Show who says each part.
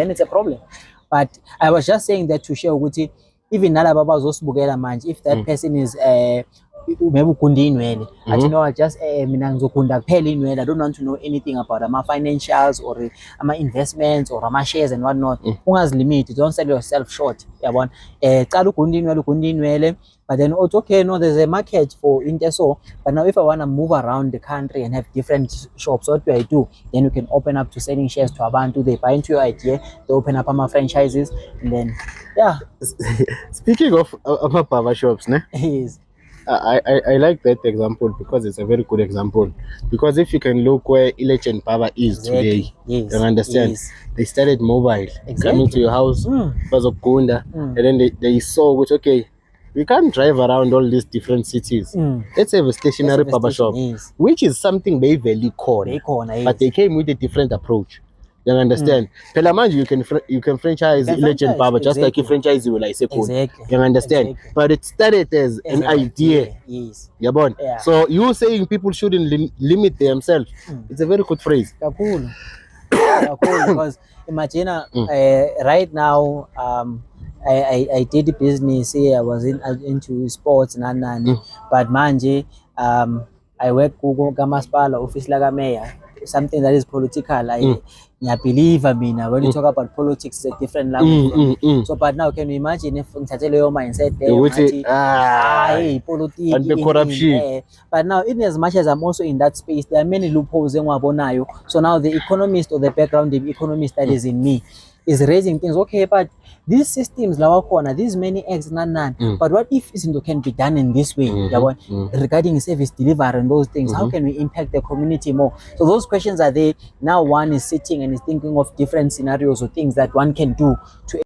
Speaker 1: then it's a problem. But I was just saying that to share ukuthi even nalaba bazosibukela manje, if that person is maybe ugunda inwele, athi no, just mina ngizogunda kuphela inwele, I don't want to know anything about ama financials or ama investments or ama shares and whatnot. Ungazilimit, don't sell yourself short, yabona. Cala ugunda inwele, but then it's okay, no, there's a market for into so. But now if I want to move around the country and have different shops, what do I do? Then you can open up to selling shares to abantu. They buy into your idea, they open up ama franchises, and then yeah.
Speaker 2: Speaking of barber shops, ne?
Speaker 1: Yes.
Speaker 2: I like that example because it's a very good example. Because if you can look where Legend Barber is today,
Speaker 1: yes,
Speaker 2: you understand, they started mobile, coming to your house, and then they saw which, okay, we can't drive around all these different cities. Let's have a stationary barber shop, which is something they very corner, but they came with a different approach. You understand? Pelamanji, you can franchise Legend Barber just like you franchise you like Sekun. You understand? But it started as an idea.
Speaker 1: Yes.
Speaker 2: Yeah. So you saying people shouldn't limit themselves? It's a very good phrase.
Speaker 1: Cool. Because imagine right now, I did business here. I was into sports but manje I work Google Gamaspala office like mayor. Something that is political. I believe when you talk about politics, it's a different language. So, but now can you imagine if your mindset there, politics
Speaker 2: and the corruption.
Speaker 1: But now, in as much as I'm also in that space, there are many loopholes in Wabonayo. So now the economist or the background, the economist that is in me is raising things. Okay, but these systems, these many eggs, but what if it can be done in this way? Regarding service delivery and those things, how can we impact the community more? So those questions are there. Now one is sitting and is thinking of different scenarios or things that one can do to